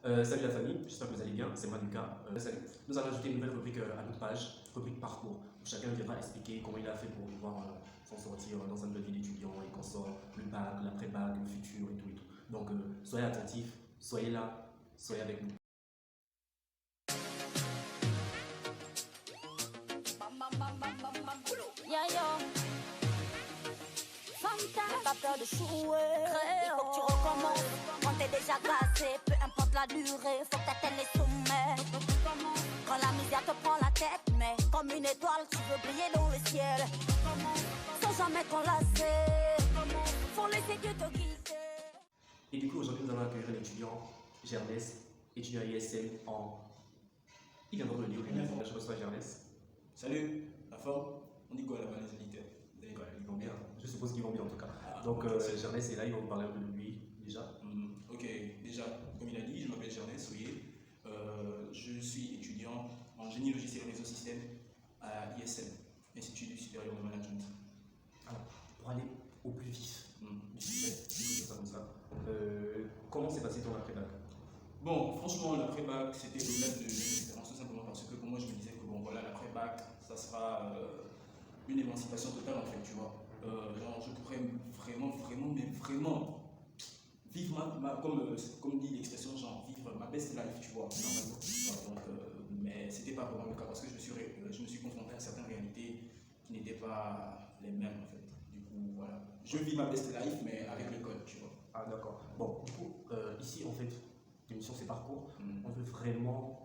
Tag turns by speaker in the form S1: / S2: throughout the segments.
S1: Salut la famille, j'espère que vous allez bien, c'est moi Lucas. Salut. Nous allons ajouter une nouvelle rubrique à notre page, rubrique parcours, où chacun viendra expliquer comment il a fait pour pouvoir s'en sortir dans un nouvelle vie d'étudiant et qu'on sort le bac, l'après-bac, le futur et tout et tout. Donc soyez attentifs, soyez là, soyez avec nous.
S2: Yeah, yo. N'aie pas peur de jouer. Il faut que tu recommences. Quand t'es déjà cassé, peu importe la durée, faut que t'atteignes les sommets. Quand la misère te prend la tête, mais comme une étoile, tu veux briller dans le ciel. Sans jamais t'enlacer. Faut laisser Dieu te guider.
S1: Et du coup, aujourd'hui, nous allons accueillir l'étudiant Gernès, étudiant à ISM en. Il vient de le dire, je reçois Gernès.
S3: Salut, la forme, on dit quoi là-bas les éditeurs?
S1: Ils vont bien, je suppose qu'ils vont bien en tout cas.
S3: Ah,
S1: Donc,
S3: okay,
S1: Gernès est là, il va vous parler un peu de lui déjà.
S3: Ok, déjà, comme il a dit, je m'appelle Gernès Souillet. Je suis étudiant en génie logiciel et réseau système à ISM, Institut supérieur de management.
S1: Alors, pour aller au plus vif du sujet, comme ça. Comment s'est passé ton après-bac?
S3: Bon, franchement, l'après-bac, c'était au-delà de mes espérances, tout simplement parce que pour moi, je me disais que bon, voilà, l'après-bac, ça sera une émancipation totale en fait, tu vois. Genre, je pourrais vraiment vivre comme dit l'expression, genre vivre ma best life, tu vois, normalement. Donc, mais c'était pas vraiment le cas parce que je me suis confronté à certaines réalités qui n'étaient pas les mêmes en fait. Du coup, voilà. Je vis ma best life, mais avec l'école, tu vois.
S1: Ah, d'accord. Bon, du coup, ici, en fait, l'émission c'est parcours. On veut vraiment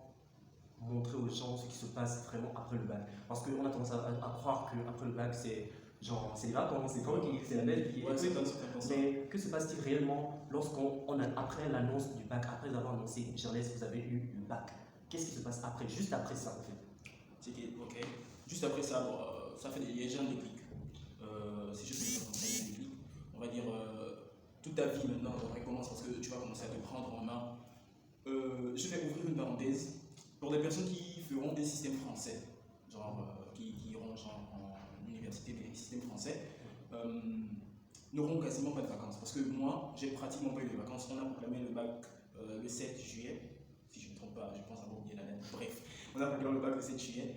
S1: montrer aux gens ce qui se passe vraiment après le bac. Parce qu'on a tendance à croire qu'après le bac, c'est genre, c'est les vacances, c'est tranquille, c'est la belle vie.
S3: Ouais, c'est comme ça.
S1: Mais que se passe-t-il réellement après l'annonce du bac, après avoir annoncé, Gernès, vous avez eu le bac? Qu'est-ce qui se passe après, juste après ça en fait?
S3: C'est que, ok. Juste après ça, bon, ça fait des légers déclics. Si je peux dire comme ça, il y a un déclic. On va dire, toute ta vie maintenant recommence parce que tu vas commencer à te prendre en main. Je vais ouvrir une parenthèse pour des personnes qui feront des systèmes français, genre qui iront genre en université des systèmes français, n'auront quasiment pas de vacances. Parce que moi, j'ai pratiquement pas eu de vacances. On a proclamé le bac le 7 juillet, si je ne me trompe pas, je pense avoir oublié la date. Bref, on a proclamé le bac le 7 juillet.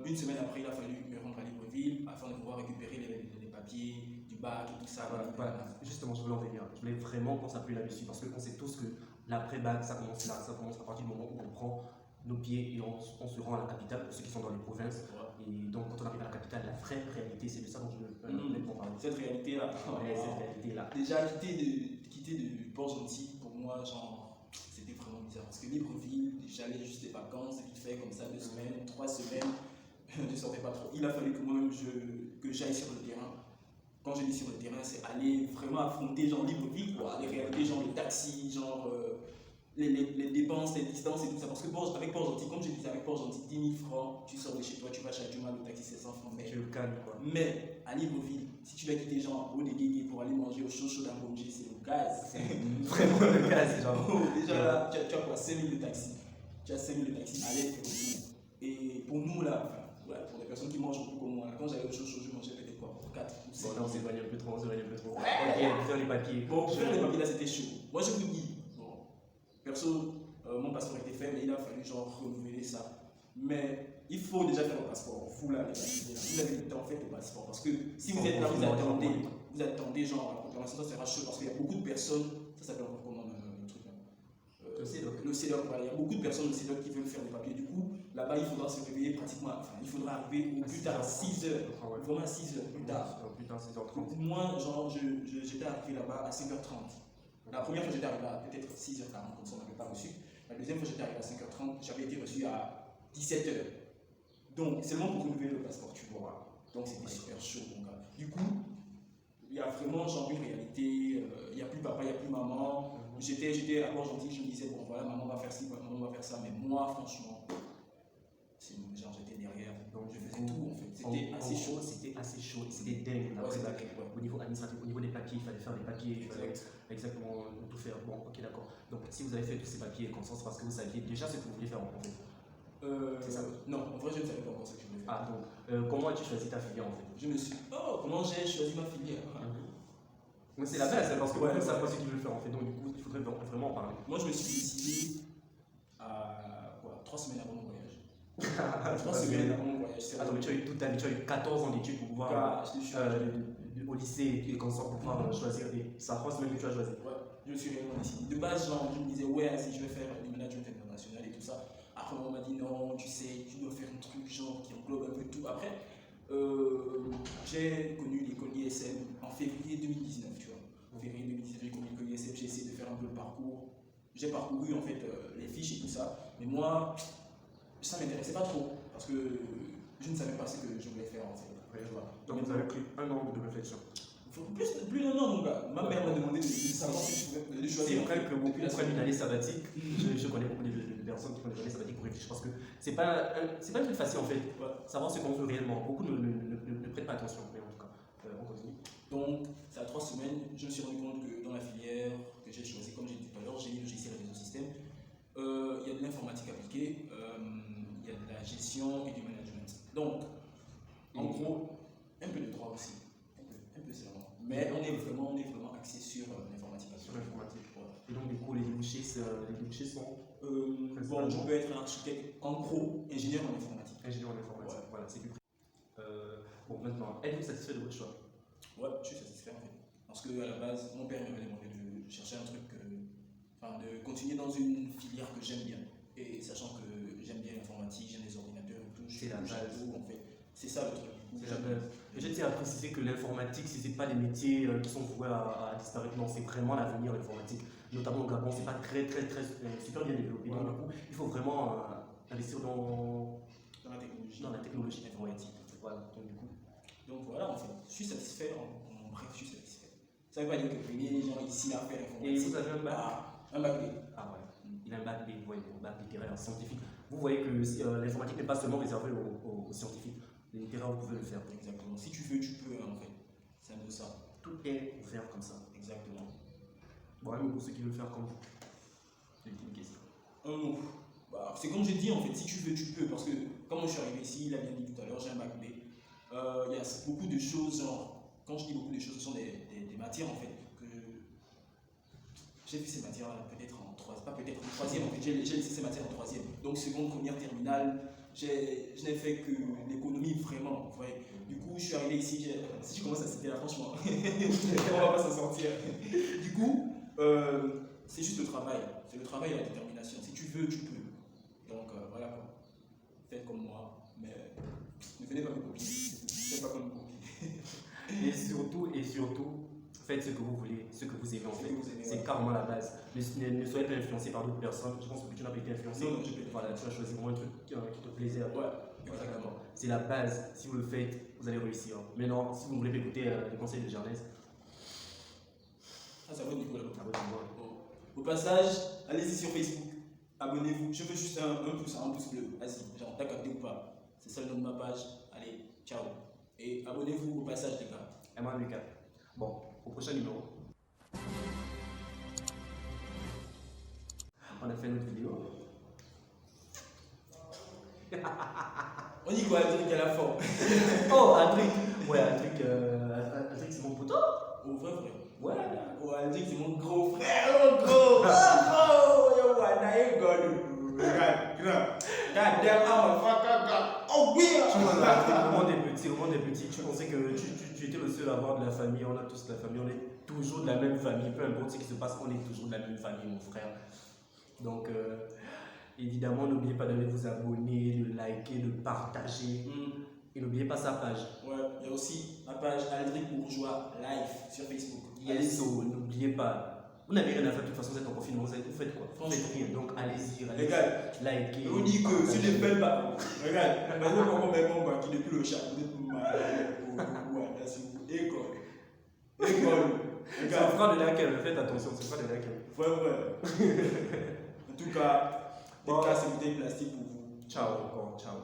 S3: Une semaine après, il a fallu me rendre à Libreville afin de pouvoir récupérer les papiers du bac et tout ça.
S1: Voilà. Justement, je voulais en venir. Je voulais vraiment qu'on s'appuie là-dessus parce qu'on sait tous que l'après-bac, ça commence là, ça commence à partir du moment où on prend nos pieds et on se rend à la capitale pour ceux qui sont dans les provinces. Ouais. Et donc, quand on arrive à la capitale, la vraie réalité, c'est de ça dont je veux parler.
S3: Cette réalité-là.
S1: Ouais, cette réalité-là.
S3: Déjà, quitter de Port-Gentil, pour moi, genre, c'était vraiment bizarre. Parce que Libreville, j'allais juste des vacances, vite fait, comme ça, 2 semaines, 3 semaines, je ne sortais pas trop. Il a fallu que moi-même, que j'aille sur le terrain. Quand je dis sur le terrain, c'est aller vraiment affronter, genre, Libreville, quoi. Les réalités, genre, les taxis, genre, les dépenses, les distances et tout ça. Parce que avec Port-Gentil, comme je disais, avec Port-Gentil, 10 000 francs, tu sors de chez toi, tu vas chez Adjuma, le taxi, c'est 100 francs.
S1: Tu le calmes, quoi.
S3: Mais à Libreville, si tu vas quitter genre au dégué pour aller manger au chaud d'un bon c'est le gaz.
S1: C'est vraiment le gaz, genre.
S3: Déjà là, tu as quoi 5 000 de taxi. Tu as 5 000 de taxi, aller et retour. Et pour nous là, voilà, pour les personnes qui mangent beaucoup comme moi, quand j'allais au chaud, je mangeais peut-être quoi 4 ou 5.
S1: Bon, là, on s'éloigne un peu trop,
S3: Ouais.
S1: Ok, faire les papiers.
S3: Bon, pour faire les papiers là, c'était chaud. Moi, je vous dis, bon, perso, mon passeport était fait, mais il a fallu genre renouveler ça. Mais il faut déjà faire le passeport. Vous là, les papiers, vous avez le temps, faites le passeport. Parce que si vous êtes là, vous attendez genre la proclamation, ça sera chaud parce qu'il y a beaucoup de personnes, ça s'appelle encore comment le truc là le CEDOC, voilà. Il y a beaucoup de personnes au CEDOC qui veulent faire des papiers. Du coup, là-bas, il faudra se réveiller pratiquement, enfin, il faudra arriver au plus tard à 6 heures. Vraiment à 6 heures plus tard.
S1: Plus tard, 6h30.
S3: Moi, genre, j'étais arrivé là-bas à 5h30. La première fois, j'étais arrivé à peut-être 6h40, comme ça, on n'avait pas reçu. La deuxième fois, j'étais arrivé à 5h30, j'avais été reçu à 17h. Donc, seulement pour renouveler le passeport, tu vois. Donc, c'était super chaud, mon gars. Du coup, il y a vraiment genre une réalité, il n'y a plus papa, il n'y a plus maman. J'étais à Port-Gentil, je me disais, bon voilà, maman va faire ci, maman va faire ça, mais moi, franchement, genre j'étais derrière, donc je faisais tout en fait. C'était assez chaud.
S1: C'était assez chaud, c'était dingue. Au niveau administratif, au niveau des papiers, il fallait faire des papiers, il fallait exactement tout faire. Bon, ok, d'accord. Donc, si vous avez fait tous ces papiers et conscience, parce que vous saviez déjà ce que vous vouliez faire en fait.
S3: C'est ça. Non, en vrai, je ne savais pas encore ce que je voulais faire.
S1: Ah, donc, comment as-tu choisi ta filière en fait?
S3: Comment j'ai choisi ma filière?
S1: Mais c'est la base, hein, parce que
S3: Ouais,
S1: beaucoup ne savent
S3: ouais.
S1: pas ce qu'ils veulent faire en fait. Donc du coup, il faudrait vraiment en parler.
S3: Moi, je me suis décidé à 3 semaines avant mon voyage. 3
S1: Parce que-
S3: semaines avant mon voyage. C'est
S1: Attends, mais tu as eu toute ta vie, tu as eu 14 ans d'études pour pouvoir
S3: Je te jure.
S1: au lycée et consort pour pouvoir choisir. Et c'est à 3 semaines que tu as choisi.
S3: Ouais, je me suis réellement décidé. De base, genre, je me disais, ouais, si je vais faire du management international et tout ça. Après, on m'a dit, non, tu sais, tu dois faire un truc genre qui englobe un peu tout. Après, j'ai connu l'école ISM en février 2019, tu vois. En février 2019, j'ai connu l'école ISM, j'ai essayé de faire un peu le parcours. J'ai parcouru en fait les fiches et tout ça. Mais moi, ça ne m'intéressait pas trop parce que je ne savais pas ce que je voulais faire en fait.
S1: Ouais, je vois. Donc vous avez pris un an de réflexion.
S3: Plus d'un an, mon gars. Ma mère m'a demandé de savoir si je pouvais choisir.
S1: C'est vrai que beaucoup prennent une année sabbatique. Je connais beaucoup de personnes qui prennent une année sabbatique pour réfléchir parce que c'est pas un truc facile en fait.
S3: Ouais.
S1: Savoir ce qu'on veut réellement. Beaucoup ne prêtent pas attention. Mais en tout cas, on continue.
S3: Donc, c'est à 3 semaines, je me suis rendu compte que dans la filière que j'ai choisie, comme j'ai dit tout à l'heure, génie logiciel et réseau système, il y a de l'informatique appliquée, il y a de la gestion et du management. Donc, en gros, un peu de droit aussi. Un peu seulement. Mais on est vraiment axé sur l'informatique appliquée.
S1: Sur l'informatique.
S3: Voilà.
S1: Et donc du coup, les débouchés sont
S3: Bon, je peux être un architecte, en gros, ingénieur en informatique.
S1: ingénieurs en informatique.
S3: Ouais.
S1: Voilà, c'est plus précis. Bon, maintenant, êtes-vous satisfait de votre choix?
S3: Ouais, je suis satisfait en fait. Parce que à la base, mon père m'avait demandé de chercher un truc, enfin de continuer dans une filière que j'aime bien. Et sachant que j'aime bien l'informatique, j'aime les ordinateurs et tout,
S1: C'est la
S3: touche à
S1: base.
S3: tout, en fait. C'est ça le truc.
S1: C'est la base. Et je tiens à préciser que l'informatique, ce n'est pas des métiers qui sont voués à disparaître. Non, c'est vraiment l'avenir, l'informatique. Notamment au Gabon, c'est pas très super bien développé. Donc, du coup, il faut vraiment investir dans
S3: Dans la technologie.
S1: la technologie informatique. Voilà, donc du coup.
S3: Donc voilà, en fait, je suis satisfait. En bref, je suis satisfait. Ça veut pas dire que les gens ici à faire l'informatique.
S1: Et vous avez un bac?
S3: Un bac B.
S1: Ah ouais, il a un bac B, vous voyez, un bac littéraire scientifique. Vous voyez que l'informatique n'est pas seulement réservée aux scientifiques. Les littéraires, vous pouvez le faire.
S3: Exactement. Si tu veux, tu peux, en fait. C'est un peu ça.
S1: Tout est offert comme ça.
S3: Exactement.
S1: Bon, même pour ceux qui veulent faire comme vous. C'est une question.
S3: Un mot. Bah, c'est comme j'ai dit en fait, si tu veux, tu peux. Parce que comme moi je suis arrivé ici, il a bien dit tout à l'heure, j'ai un bac B. Il y a beaucoup de choses, genre, quand je dis beaucoup de choses, ce sont des matières en fait. Que j'ai vu ces matières-là peut-être en troisième, pas peut-être en troisième en fait, j'ai laissé ces matières en troisième. Donc seconde, première, terminale, je n'ai fait que l'économie vraiment. Vous voyez. Du coup, je suis arrivé ici, si je commence à citer là, franchement, on va pas s'en sortir. Du coup, c'est juste le travail. C'est le travail et la détermination. Si tu veux, tu peux. Donc voilà quoi. Faites comme moi, mais ne venez pas me copier. Faites pas comme me copier.
S1: Et surtout, faites ce que vous voulez, ce que vous aimez en
S3: Ce
S1: fait.
S3: que vous aimez,
S1: C'est
S3: ouais.
S1: carrément la base. Ne soyez pas influencé par d'autres personnes. Je pense que tu n'as pas été influencé.
S3: Non, j'ai pas été.
S1: Voilà, tu as choisi vraiment un truc qui te plaisait.
S3: Ouais,
S1: Voilà,
S3: exactement.
S1: c'est la base. Si vous le faites, vous allez réussir. Mais non, si vous voulez écouter les conseils de Jarnès,
S3: Ah, c'est à votre niveau là.
S1: à votre niveau.
S3: Au passage, allez-y sur Facebook. Abonnez-vous. Je veux juste un pouce bleu. Vas-y, genre, t'as capté ou pas? C'est ça le nom de ma page. Allez, ciao. Et abonnez-vous au passage, les gars.
S1: Emma Lucas. Bon, au prochain numéro. On a fait une autre vidéo.
S3: On dit quoi, un truc à la fin?
S1: Oh, un truc. Ouais, un truc, c'est mon poteau.
S3: Au vrai.
S1: Ouais.
S3: Oh, Aldric, c'est mon gros frère. Oh, gros. Oh, yo, I go. God damn, I'm a fucker, God. Oh, oui.
S1: Tu vois, là, au moment des petits, tu pensais que tu étais le seul à avoir de la famille. On a tous de la famille, on est toujours de la même famille. Peu importe ce qui se passe, on est toujours de la même famille, mon frère. Donc, évidemment, n'oubliez pas de vous abonner, de liker, de partager. Et n'oubliez pas sa page.
S3: Ouais, il y a aussi ma page Aldric Bourgeois Live sur Facebook.
S1: Yes, so, n'oubliez pas. Vous n'avez rien à faire de toute façon, vous êtes en confinement, vous faites quoi? Vous faites rien. Donc, allez-y,
S3: Regarde,
S1: likez.
S3: on dit que si je ne fais pas, regarde, maintenant on met mon gars qui depuis le chat, vous êtes école.
S1: C'est un
S3: Regarde,
S1: frère de laquelle, faites attention, c'est pas de laquelle.
S3: ouais. En tout cas, des cas, c'est bouteille plastique pour vous.
S1: Ciao encore, ciao.